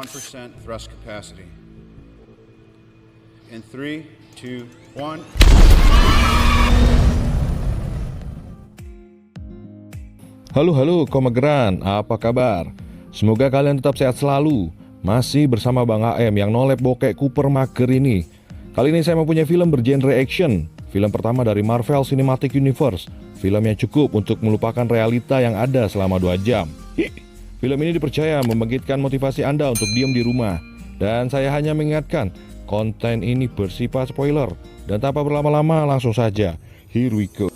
1% thrust capacity. In 3, 2, 1. Halo Komegeran, apa kabar? Semoga kalian tetap sehat selalu. Masih bersama Bang AM yang nolep bokek Cooper mager ini. Kali ini saya mempunyai film bergenre action. Film pertama dari Marvel Cinematic Universe. Film yang cukup untuk melupakan realita yang ada selama 2 jam. Film ini dipercaya membangkitkan motivasi Anda untuk diam di rumah. Dan saya hanya mengingatkan, konten ini bersifat spoiler. Dan tanpa berlama-lama langsung saja, here we go.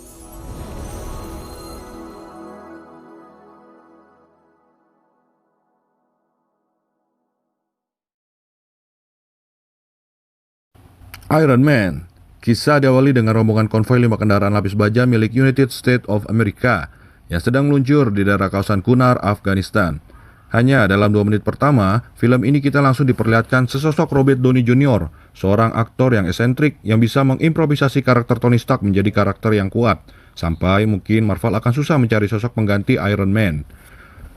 Iron Man. Kisah diawali dengan rombongan konvoi 5 kendaraan lapis baja milik United States of America yang sedang meluncur di daerah kawasan Kunar, Afghanistan. Hanya dalam 2 menit pertama, film ini kita langsung diperlihatkan sesosok Robert Downey Jr., seorang aktor yang esentrik yang bisa mengimprovisasi karakter Tony Stark menjadi karakter yang kuat, sampai mungkin Marvel akan susah mencari sosok pengganti Iron Man.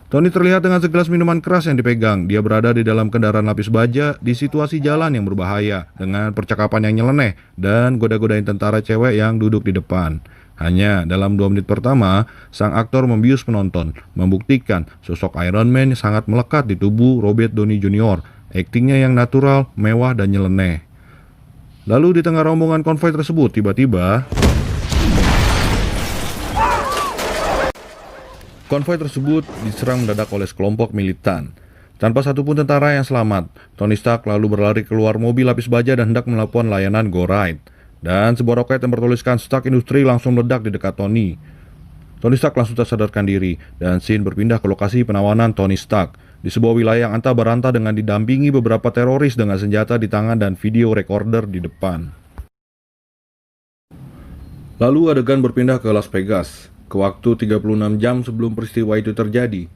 Tony terlihat dengan segelas minuman keras yang dipegang. Dia berada di dalam kendaraan lapis baja di situasi jalan yang berbahaya dengan percakapan yang nyeleneh dan goda-godain tentara cewek yang duduk di depan. Hanya dalam 2 menit pertama, sang aktor membius penonton, membuktikan sosok Iron Man sangat melekat di tubuh Robert Downey Jr. Aktingnya yang natural, mewah, dan nyeleneh. Lalu di tengah rombongan konvoi tersebut, tiba-tiba konvoi tersebut diserang mendadak oleh sekelompok militan. Tanpa satupun tentara yang selamat, Tony Stark lalu berlari keluar mobil lapis baja dan hendak melakukan layanan Go Ride. Dan sebuah roket yang bertuliskan Stark Industries langsung meledak di dekat Tony. Tony Stark langsung tersadarkan diri dan scene berpindah ke lokasi penawanan Tony Stark di sebuah wilayah yang antah berantah dengan didampingi beberapa teroris dengan senjata di tangan dan video recorder di depan. Lalu adegan berpindah ke Las Vegas, ke waktu 36 jam sebelum peristiwa itu terjadi.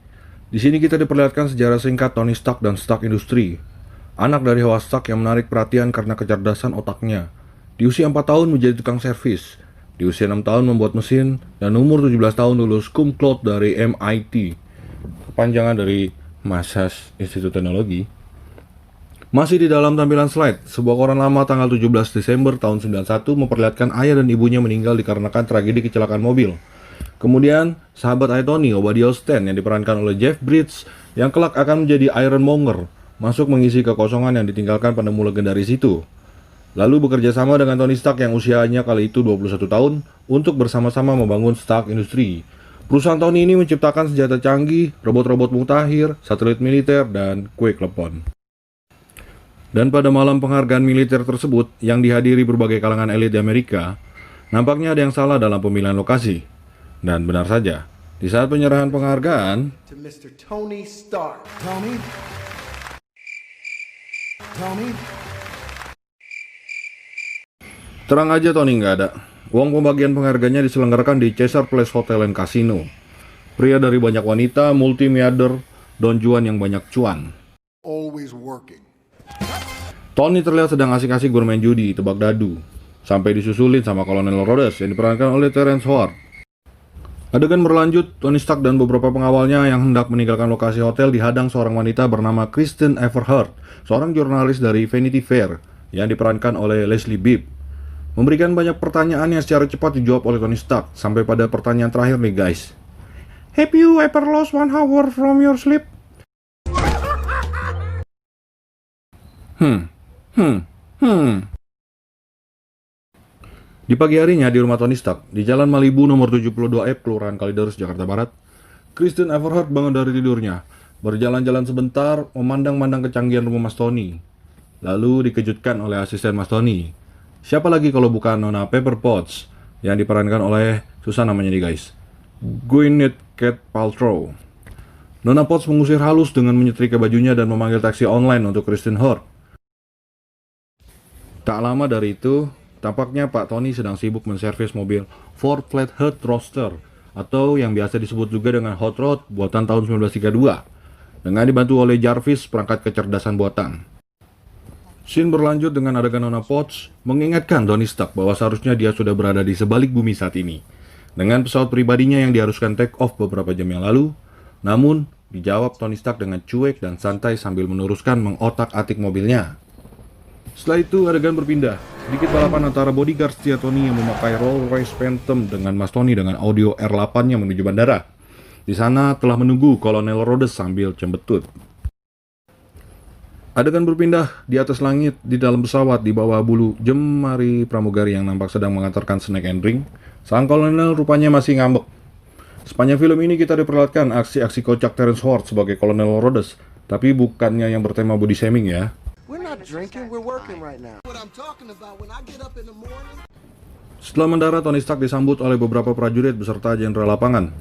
Di sini kita diperlihatkan sejarah singkat Tony Stark dan Stark Industries. Anak dari Howard Stark yang menarik perhatian karena kecerdasan otaknya. Di usia 4 tahun menjadi tukang servis. Di usia 6 tahun membuat mesin. Dan umur 17 tahun lulus cum laude dari MIT. Kepanjangan dari Massachusetts Institute Teknologi. Masih di dalam tampilan slide, sebuah koran lama tanggal 17 Desember tahun 91 memperlihatkan ayah dan ibunya meninggal dikarenakan tragedi kecelakaan mobil. Kemudian, sahabat ayah Tony, Obadiah Stane, yang diperankan oleh Jeff Bridges, yang kelak akan menjadi Ironmonger, masuk mengisi kekosongan yang ditinggalkan penemu legendaris itu. Lalu bekerja sama dengan Tony Stark yang usianya kali itu 21 tahun, untuk bersama-sama membangun Stark Industries. Perusahaan Tony ini menciptakan senjata canggih, robot-robot mutakhir, satelit militer, dan kue klepon. Dan pada malam penghargaan militer tersebut, yang dihadiri berbagai kalangan elit di Amerika, nampaknya ada yang salah dalam pemilihan lokasi. Dan benar saja, di saat penyerahan penghargaan, to Mr. Tony Stark. Tony? terang aja Tony nggak ada. Uang pembagian penghargaannya diselenggarakan di Caesar Place Hotel and Casino. Pria dari banyak wanita, multimiliarder, Don Juan yang banyak cuan. Always working. Tony terlihat sedang asik-asik bermain judi, tebak dadu, sampai disusulin sama Kolonel Rhodes yang diperankan oleh Terrence Howard. Adegan berlanjut, Tony Stark dan beberapa pengawalnya yang hendak meninggalkan lokasi hotel dihadang seorang wanita bernama Kristen Everhart, seorang jurnalis dari Vanity Fair yang diperankan oleh Leslie Bibb. Memberikan banyak pertanyaan yang secara cepat dijawab oleh Tony Stark, sampai pada pertanyaan terakhir nih guys. Have you ever lost 1 hour from your sleep? Di pagi harinya di rumah Tony Stark, di Jalan Malibu nomor 72F, Kelurahan Kalideres, Jakarta Barat, Kristen Everhart bangun dari tidurnya, berjalan-jalan sebentar, memandang-mandang kecanggihan rumah Mas Tony. Lalu dikejutkan oleh asisten Mas Tony. Siapa lagi kalau bukan Nona Pepper Potts, yang diperankan oleh, susah namanya nih guys, Gwyneth Kate Paltrow. Nona Potts mengusir halus dengan menyetrika bajunya dan memanggil taksi online untuk Kristen Hart. Tak lama dari itu, tampaknya Pak Tony sedang sibuk menservis mobil Ford Flathead Roadster, atau yang biasa disebut juga dengan Hot Rod buatan tahun 1932, dengan dibantu oleh Jarvis, perangkat kecerdasan buatan. Scene berlanjut dengan adegan Nona Potts mengingatkan Tony Stark bahwa seharusnya dia sudah berada di sebalik bumi saat ini, dengan pesawat pribadinya yang diharuskan take off beberapa jam yang lalu. Namun, Dijawab Tony Stark dengan cuek dan santai sambil meneruskan mengotak-atik mobilnya. Setelah itu adegan berpindah. Sedikit balapan antara bodyguard setia Tony yang memakai Rolls-Royce Phantom dengan Mas Tony dengan audio R8-nya menuju bandara. Di sana telah menunggu Kolonel Rhodes sambil cembetut. Adegan berpindah di atas langit, di dalam pesawat, di bawah bulu jemari pramugari yang nampak sedang mengantarkan snack and drink. Sang kolonel rupanya masih ngambek. Sepanjang film ini kita diperlihatkan aksi-aksi kocak Terrence Howard sebagai Kolonel Rhodes, tapi bukannya yang bertema body shaming ya. We're not drinking, we're working right now. What I'm talking about when I get up in the morning. Setelah mendarat, Tony Stark disambut oleh beberapa prajurit beserta jenderal lapangan.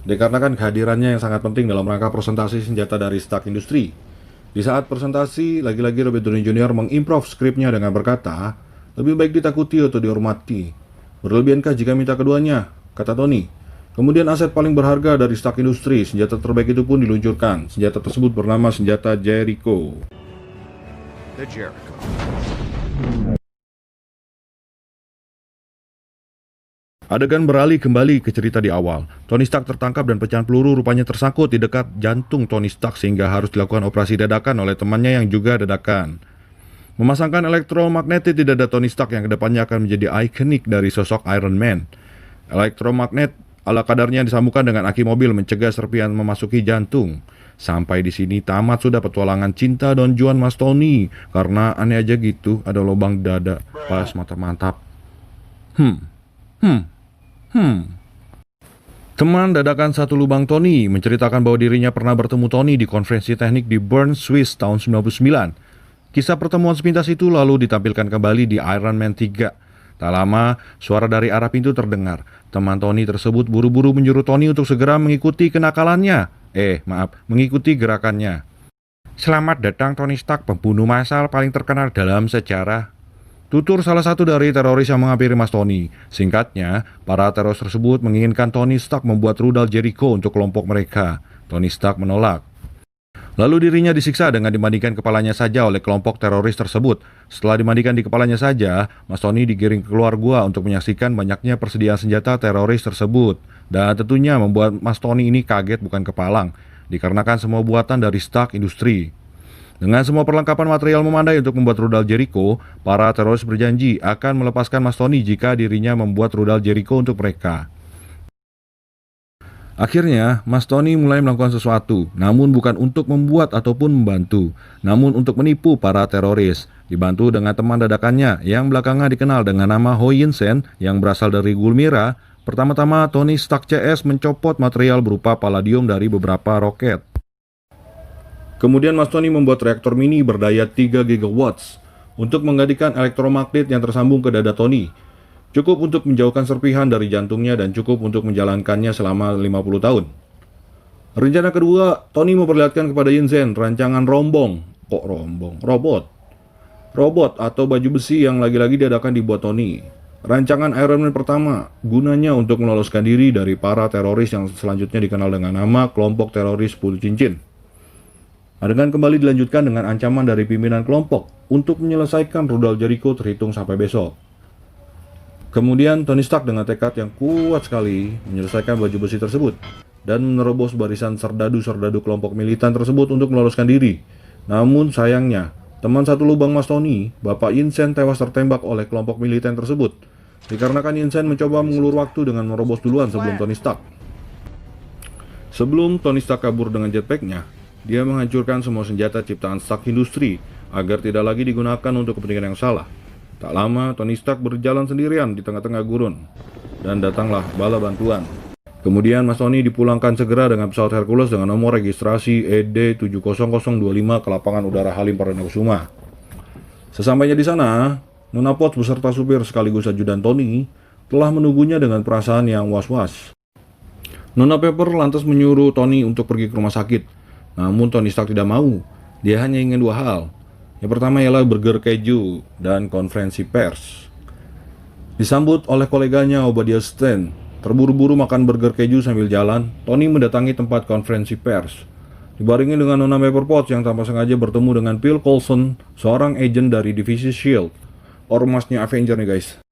Dikarenakan kehadirannya yang sangat penting dalam rangka presentasi senjata dari Stark Industry. Di saat presentasi, lagi-lagi Robert Downey Jr. mengimprov skripnya dengan berkata, lebih baik ditakuti atau dihormati. Berlebihankah jika minta keduanya? Kata Tony. Kemudian aset paling berharga dari Stark Industry, senjata terbaik itu pun diluncurkan. Senjata tersebut bernama senjata Jericho. The Jericho. Adegan beralih kembali ke cerita di awal. Tony Stark tertangkap dan pecahan peluru rupanya tersangkut di dekat jantung Tony Stark sehingga harus dilakukan operasi dadakan oleh temannya yang juga dadakan. Memasangkan elektromagnetik di dada Tony Stark yang kedepannya akan menjadi ikonik dari sosok Iron Man. Elektromagnet ala kadarnya disambungkan dengan aki mobil mencegah serpihan memasuki jantung. Sampai di sini tamat sudah petualangan cinta Don Juan Mas Tony. Karena aneh aja gitu, ada lubang dada pas mantap-mantap. Teman dadakan satu lubang Tony menceritakan bahwa dirinya pernah bertemu Tony di konferensi teknik di Bern, Swiss tahun 99. Kisah pertemuan sepintas itu lalu ditampilkan kembali di Iron Man 3. Tak lama, suara dari arah pintu terdengar. Teman Tony tersebut buru-buru menyuruh Tony untuk segera mengikuti kenakalannya. Mengikuti gerakannya. Selamat datang Tony Stark, pembunuh massal paling terkenal dalam sejarah. Tutur salah satu dari teroris yang menghampiri Mas Tony. Singkatnya, para teroris tersebut menginginkan Tony Stark membuat rudal Jericho untuk kelompok mereka. Tony Stark menolak. Lalu dirinya disiksa dengan dimandikan kepalanya saja oleh kelompok teroris tersebut. Setelah dimandikan di kepalanya saja, Mas Tony digiring keluar gua untuk menyaksikan banyaknya persediaan senjata teroris tersebut. Dan tentunya membuat Mas Tony ini kaget bukan kepalang, dikarenakan semua buatan dari Stark Industry. Dengan semua perlengkapan material memandai untuk membuat rudal Jericho, para teroris berjanji akan melepaskan Mas Tony jika dirinya membuat rudal Jericho untuk mereka. Akhirnya, Mas Tony mulai melakukan sesuatu, namun bukan untuk membuat ataupun membantu, namun untuk menipu para teroris. Dibantu dengan teman dadakannya yang belakangan dikenal dengan nama Ho Yinsen yang berasal dari Gulmira. Pertama-tama, Tony Stark CS mencopot material berupa palladium dari beberapa roket. Kemudian Mas Tony membuat reaktor mini berdaya 3 gigawatts untuk menggantikan elektromagnet yang tersambung ke dada Tony. Cukup untuk menjauhkan serpihan dari jantungnya dan cukup untuk menjalankannya selama 50 tahun. Rencana kedua, Tony memperlihatkan kepada Yinsen rancangan robot atau baju besi yang lagi-lagi diadakan dibuat Tony. Rancangan Iron Man pertama gunanya untuk meloloskan diri dari para teroris yang selanjutnya dikenal dengan nama kelompok teroris 10 cincin. Adegan kembali dilanjutkan dengan ancaman dari pimpinan kelompok untuk menyelesaikan rudal Jericho terhitung sampai besok. Kemudian Tony Stark dengan tekad yang kuat sekali menyelesaikan baju besi tersebut dan menerobos barisan serdadu-serdadu kelompok militan tersebut untuk meloloskan diri. Namun sayangnya, teman satu lubang Mas Tony, Bapak Yinsen tewas tertembak oleh kelompok militan tersebut. Dikarenakan Yinsen mencoba mengulur waktu dengan merobos duluan sebelum Tony Stark. Sebelum Tony Stark kabur dengan jetpacknya, dia menghancurkan semua senjata ciptaan Stark Industry agar tidak lagi digunakan untuk kepentingan yang salah. Tak lama, Tony Stark berjalan sendirian di tengah-tengah gurun. Dan datanglah bala bantuan. Kemudian Mas Tony dipulangkan segera dengan pesawat Hercules dengan nomor registrasi ED70025 ke lapangan udara Halim Perdana Kusuma. Sesampainya di sana, Nona Potts beserta supir sekaligus ajudan Tony telah menunggunya dengan perasaan yang was-was. Nona Pepper lantas menyuruh Tony untuk pergi ke rumah sakit. Namun Tony Stark tidak mau. Dia hanya ingin dua hal. Yang pertama ialah burger keju dan konferensi pers. Disambut oleh koleganya Obadiah Stane, terburu-buru makan burger keju sambil jalan, Tony mendatangi tempat konferensi pers. Dibarengi dengan Nona Pepper Potts yang tanpa sengaja bertemu dengan Phil Coulson, seorang agen dari divisi S.H.I.E.L.D. Ormasnya Avenger nih guys.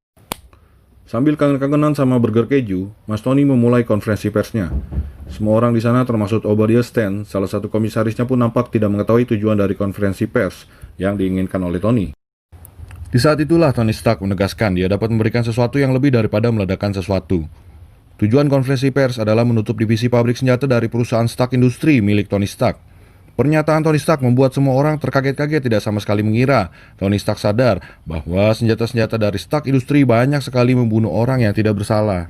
Sambil kangen-kangenan sama burger keju, Mas Tony memulai konferensi persnya. Semua orang di sana termasuk Obadiah Stane, salah satu komisarisnya pun nampak tidak mengetahui tujuan dari konferensi pers yang diinginkan oleh Tony. Di saat itulah Tony Stark menegaskan dia dapat memberikan sesuatu yang lebih daripada meledakkan sesuatu. Tujuan konferensi pers adalah menutup divisi pabrik senjata dari perusahaan Stark Industry milik Tony Stark. Pernyataan Tony Stark membuat semua orang terkaget-kaget, tidak sama sekali mengira. Tony Stark sadar bahwa senjata-senjata dari Stark Industry banyak sekali membunuh orang yang tidak bersalah.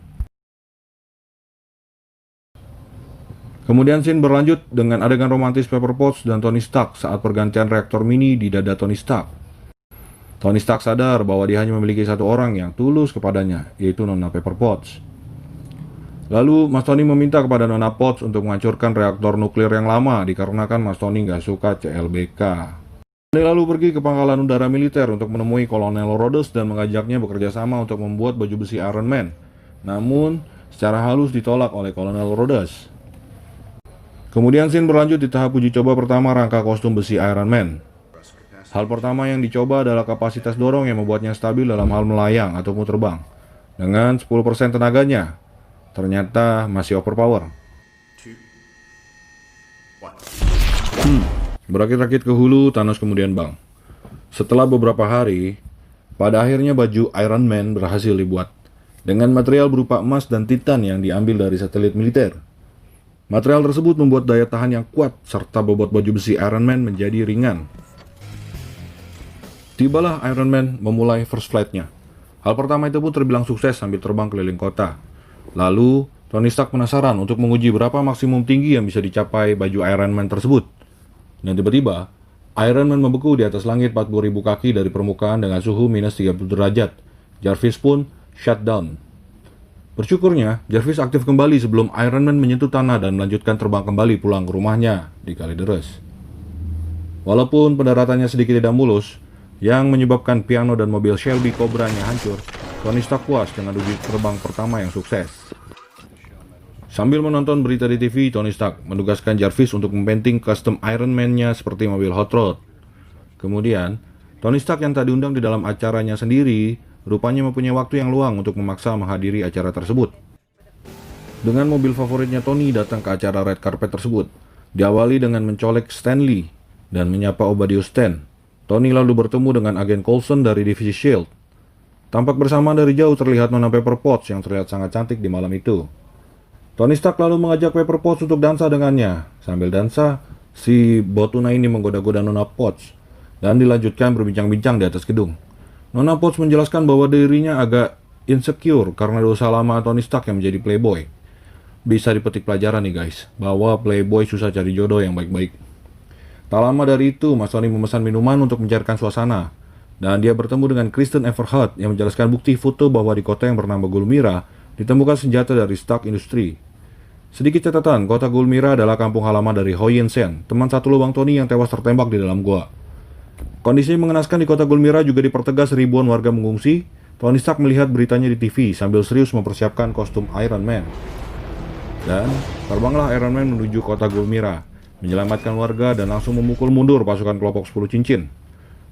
Kemudian scene berlanjut dengan adegan romantis Pepper Potts dan Tony Stark saat pergantian reaktor mini di dada Tony Stark. Tony Stark sadar bahwa dia hanya memiliki satu orang yang tulus kepadanya, yaitu Nona Pepper Potts. Lalu Mas Tony meminta kepada Nona Potts untuk menghancurkan reaktor nuklir yang lama dikarenakan Mas Tony nggak suka CLBK. Tony lalu pergi ke pangkalan udara militer untuk menemui Kolonel Rhodes dan mengajaknya bekerja sama untuk membuat baju besi Iron Man. Namun, secara halus ditolak oleh Kolonel Rhodes. Kemudian scene berlanjut di tahap uji coba pertama rangka kostum besi Iron Man. Hal pertama yang dicoba adalah kapasitas dorong yang membuatnya stabil dalam hal melayang ataupun terbang. Dengan 10% tenaganya, ternyata masih overpower. Berakit-rakit ke hulu, Thanos kemudian bang. Setelah beberapa hari, pada akhirnya baju Iron Man berhasil dibuat dengan material berupa emas dan titan yang diambil dari satelit militer. Material tersebut membuat daya tahan yang kuat serta bobot baju besi Iron Man menjadi ringan. Tibalah Iron Man memulai first flight-nya. Hal pertama itu pun terbilang sukses sambil terbang keliling kota. Lalu, Tony Stark penasaran untuk menguji berapa maksimum tinggi yang bisa dicapai baju Iron Man tersebut. Dan tiba-tiba, Iron Man membeku di atas langit 40.000 kaki dari permukaan dengan suhu minus 30 derajat. Jarvis pun shutdown. Bersyukurnya, Jarvis aktif kembali sebelum Iron Man menyentuh tanah dan melanjutkan terbang kembali pulang ke rumahnya di Kalideres. Walaupun pendaratannya sedikit tidak mulus, yang menyebabkan piano dan mobil Shelby Cobra-nya hancur, Tony Stark puas dengan uji terbang pertama yang sukses. Sambil menonton berita di TV, Tony Stark menugaskan Jarvis untuk membenting custom Iron Man-nya seperti mobil hot rod. Kemudian, Tony Stark yang tak diundang di dalam acaranya sendiri, rupanya mempunyai waktu yang luang untuk memaksa menghadiri acara tersebut. Dengan mobil favoritnya Tony datang ke acara red carpet tersebut, diawali dengan mencolek Stan Lee dan menyapa Obadiah Stane. Tony lalu bertemu dengan agen Coulson dari divisi S.H.I.E.L.D. Tampak bersama dari jauh terlihat Nona Pepper Potts yang terlihat sangat cantik di malam itu. Tony Stark lalu mengajak Pepper Potts untuk dansa dengannya. Sambil dansa, si botuna ini menggoda-goda Nona Potts dan dilanjutkan berbincang-bincang di atas gedung. Nona Potts menjelaskan bahwa dirinya agak insecure karena dosa lama Tony Stark yang menjadi playboy. Bisa dipetik pelajaran nih guys, bahwa playboy susah cari jodoh yang baik-baik. Tak lama dari itu, Mas Tony memesan minuman untuk mencairkan suasana. Dan dia bertemu dengan Kristen Everhart yang menjelaskan bukti foto bahwa di kota yang bernama Gulmira ditemukan senjata dari Stark Industry. Sedikit catatan, kota Gulmira adalah kampung halaman dari Ho Yen Sen, teman satu lubang Tony yang tewas tertembak di dalam gua. Kondisi mengenaskan di kota Gulmira juga dipertegas ribuan warga mengungsi. Tony Stark melihat beritanya di TV sambil serius mempersiapkan kostum Iron Man. Dan terbanglah Iron Man menuju kota Gulmira, menyelamatkan warga dan langsung memukul mundur pasukan kelompok 10 cincin.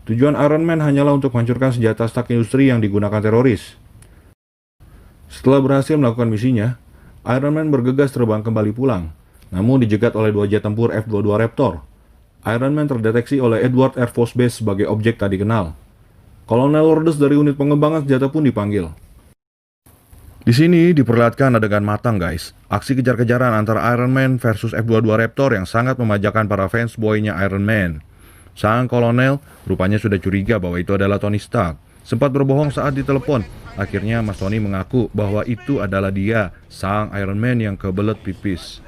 Tujuan Iron Man hanyalah untuk menghancurkan senjata Stark Industry yang digunakan teroris. Setelah berhasil melakukan misinya, Iron Man bergegas terbang kembali pulang, namun dijegat oleh 2 jet tempur F-22 Raptor. Iron Man terdeteksi oleh Edward Air Force Base sebagai objek tak dikenal. Kolonel Rhodes dari unit pengembangan senjata pun dipanggil. Di sini diperlihatkan adegan matang guys, aksi kejar-kejaran antara Iron Man versus F-22 Raptor yang sangat memanjakan para fans boy-nya Iron Man. Sang kolonel rupanya sudah curiga bahwa itu adalah Tony Stark. Sempat berbohong saat ditelepon. Akhirnya Mas Tony mengaku bahwa itu adalah dia, sang Iron Man yang kebelet pipis.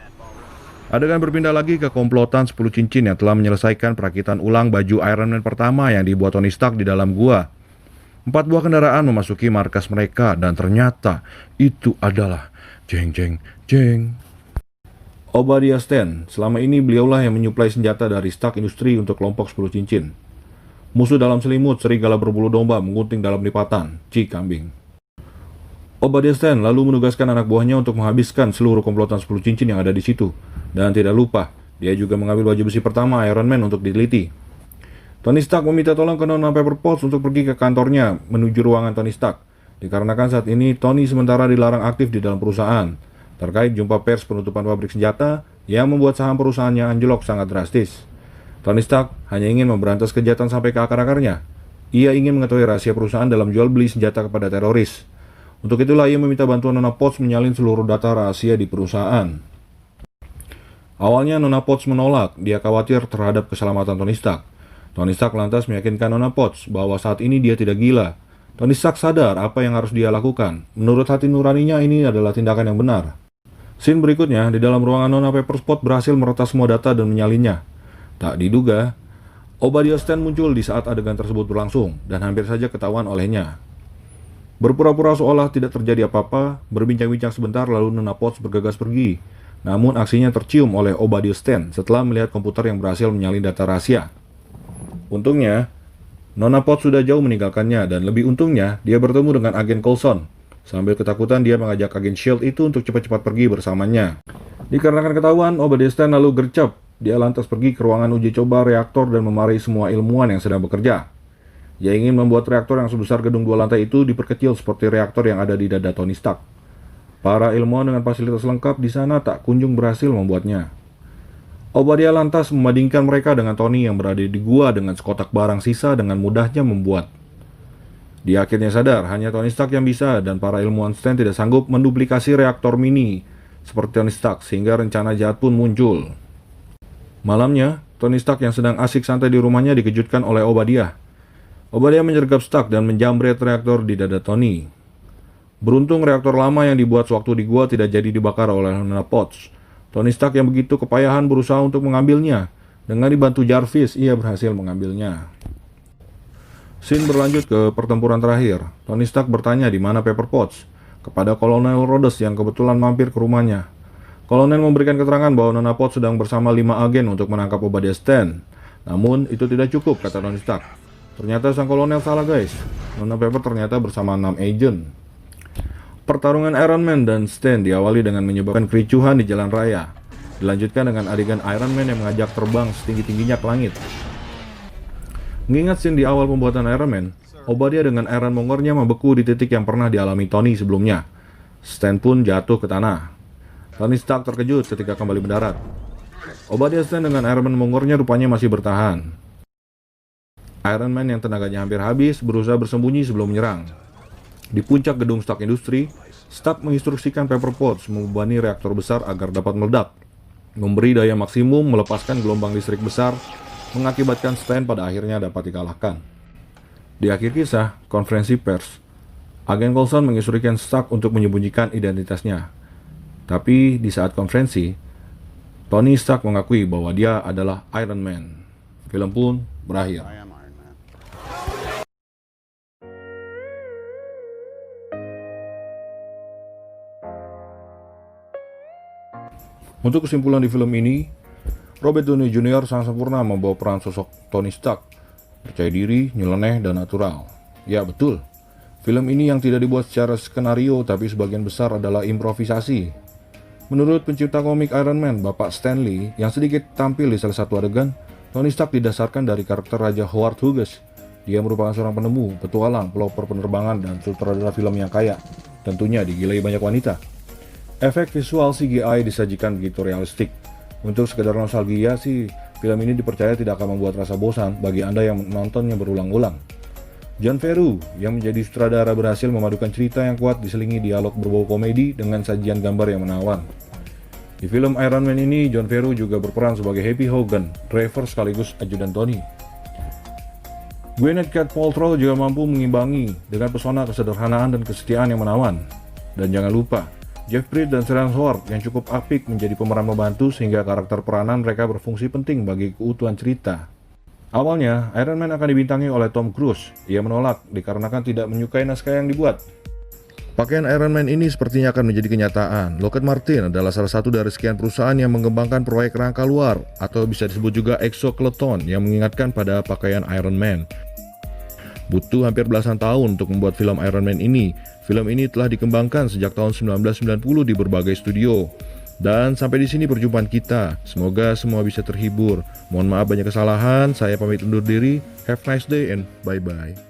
Adegan berpindah lagi ke komplotan 10 cincin yang telah menyelesaikan perakitan ulang baju Iron Man pertama yang dibuat Tony Stark di dalam gua. 4 buah kendaraan memasuki markas mereka dan ternyata itu adalah jeng jeng jeng. Obadiah Stane, selama ini beliaulah yang menyuplai senjata dari Stark Industry untuk kelompok 10 cincin. Musuh dalam selimut, serigala berbulu domba menggunting dalam lipatan, kambing. Obadiah Stane lalu menugaskan anak buahnya untuk menghabiskan seluruh komplotan 10 cincin yang ada di situ. Dan tidak lupa, dia juga mengambil baju besi pertama Iron Man untuk diteliti. Tony Stark meminta tolong ke Nona Pepper Potts untuk pergi ke kantornya menuju ruangan Tony Stark. dikarenakan saat ini Tony sementara dilarang aktif di dalam perusahaan terkait jumpa pers penutupan pabrik senjata yang membuat saham perusahaannya anjlok sangat drastis. Tony Stark hanya ingin memberantas kejahatan sampai ke akar-akarnya. Ia ingin mengetahui rahasia perusahaan dalam jual beli senjata kepada teroris. Untuk itulah ia meminta bantuan Nona Potts menyalin seluruh data rahasia di perusahaan. Awalnya Nona Potts menolak, dia khawatir terhadap keselamatan Tony Stark. Tony Stark lantas meyakinkan Nona Potts bahwa saat ini dia tidak gila. Tony Stark sadar apa yang harus dia lakukan. Menurut hati nuraninya ini adalah tindakan yang benar. Scene berikutnya, di dalam ruangan Nona Pepperspot berhasil meretas semua data dan menyalinnya. Tak diduga, Obadiah Stane muncul di saat adegan tersebut berlangsung dan hampir saja ketahuan olehnya. Berpura-pura seolah tidak terjadi apa-apa, berbincang-bincang sebentar lalu Nona Potts bergegas pergi. Namun aksinya tercium oleh Obadiah Stane setelah melihat komputer yang berhasil menyalin data rahasia. Untungnya, Nona Potts sudah jauh meninggalkannya dan lebih untungnya dia bertemu dengan agen Coulson. Sambil ketakutan dia mengajak agen S.H.I.E.L.D. itu untuk cepat-cepat pergi bersamanya. Dikarenakan ketahuan, Obadiah Stane lalu gercep. Dia lantas pergi ke ruangan uji coba reaktor dan memarahi semua ilmuwan yang sedang bekerja. Ia ingin membuat reaktor yang sebesar gedung 2 lantai itu diperkecil seperti reaktor yang ada di dada Tony Stark. Para ilmuwan dengan fasilitas lengkap di sana tak kunjung berhasil membuatnya. Obadiah lantas membandingkan mereka dengan Tony yang berada di gua dengan sekotak barang sisa dengan mudahnya membuat. Dia akhirnya sadar hanya Tony Stark yang bisa dan para ilmuwan Stane tidak sanggup menduplikasi reaktor mini seperti Tony Stark sehingga rencana jahat pun muncul. Malamnya, Tony Stark yang sedang asik santai di rumahnya dikejutkan oleh Obadiah. Obadiah menyergap Stark dan menjamret reaktor di dada Tony. Beruntung reaktor lama yang dibuat sewaktu di gua tidak jadi dibakar oleh Nona Potts. Tony Stark yang begitu kepayahan berusaha untuk mengambilnya. Dengan dibantu Jarvis, ia berhasil mengambilnya. Scene berlanjut ke pertempuran terakhir. Tony Stark bertanya di mana Pepper Potts kepada Kolonel Rhodes yang kebetulan mampir ke rumahnya. Kolonel memberikan keterangan bahwa Nona Potts sedang bersama 5 agen untuk menangkap Obadiah Stane. Namun itu tidak cukup, kata Tony Stark. Ternyata sang kolonel salah guys. Nona Pepper ternyata bersama 6 agen. Pertarungan Iron Man dan Stane diawali dengan menyebabkan kericuhan di jalan raya. Dilanjutkan dengan adegan Iron Man yang mengajak terbang setinggi-tingginya ke langit. Mengingat scene di awal pembuatan Iron Man, Obadiah dengan Iron Mongernya membeku di titik yang pernah dialami Tony sebelumnya. Stane pun jatuh ke tanah. Tony Stark terkejut ketika kembali mendarat. Obadiah Stane dengan Iron Man Mongernya rupanya masih bertahan. Iron Man yang tenaganya hampir habis berusaha bersembunyi sebelum menyerang. Di puncak gedung Stark Industry, Stark menginstruksikan Pepper Potts membebani reaktor besar agar dapat meledak, memberi daya maksimum, melepaskan gelombang listrik besar, mengakibatkan Stane pada akhirnya dapat dikalahkan. Di akhir kisah, konferensi pers, agen Coulson menginstruksikan Stark untuk menyembunyikan identitasnya. Tapi di saat konferensi, Tony Stark mengakui bahwa dia adalah Iron Man. Film pun berakhir. Untuk kesimpulan di film ini, Robert Downey Jr. sangat sempurna membawa peran sosok Tony Stark, percaya diri, nyeleneh, dan natural. Ya betul, film ini yang tidak dibuat secara skenario tapi sebagian besar adalah improvisasi. Menurut pencipta komik Iron Man, Bapak Stan Lee, yang sedikit tampil di salah satu adegan, Tony Stark didasarkan dari karakter Raja Howard Hughes. Dia merupakan seorang penemu, petualang, pelopor penerbangan, dan sutradara film yang kaya. Tentunya digilai banyak wanita. Efek visual CGI disajikan begitu realistik. Untuk sekedar nostalgia sih, film ini dipercaya tidak akan membuat rasa bosan bagi Anda yang menontonnya berulang-ulang. Jon Favreau yang menjadi sutradara berhasil memadukan cerita yang kuat diselingi dialog berbau komedi dengan sajian gambar yang menawan. Di film Iron Man ini, Jon Favreau juga berperan sebagai Happy Hogan, driver sekaligus ajudan Tony. Gwyneth Paltrow juga mampu mengimbangi dengan pesona kesederhanaan dan kesetiaan yang menawan. Dan jangan lupa, Jeff Bridges dan Sharon Howard yang cukup apik menjadi pemeran membantu sehingga karakter peranan mereka berfungsi penting bagi keutuhan cerita. Awalnya, Iron Man akan dibintangi oleh Tom Cruise. Ia menolak dikarenakan tidak menyukai naskah yang dibuat. Pakaian Iron Man ini sepertinya akan menjadi kenyataan. Lockheed Martin adalah salah satu dari sekian perusahaan yang mengembangkan proyek rangka luar, atau bisa disebut juga exoskeleton yang mengingatkan pada pakaian Iron Man. Butuh hampir belasan tahun untuk membuat film Iron Man ini. Film ini telah dikembangkan sejak tahun 1990 di berbagai studio. Dan sampai di sini perjumpaan kita. Semoga semua bisa terhibur. Mohon maaf banyak kesalahan. Saya pamit undur diri. Have a nice day and bye-bye.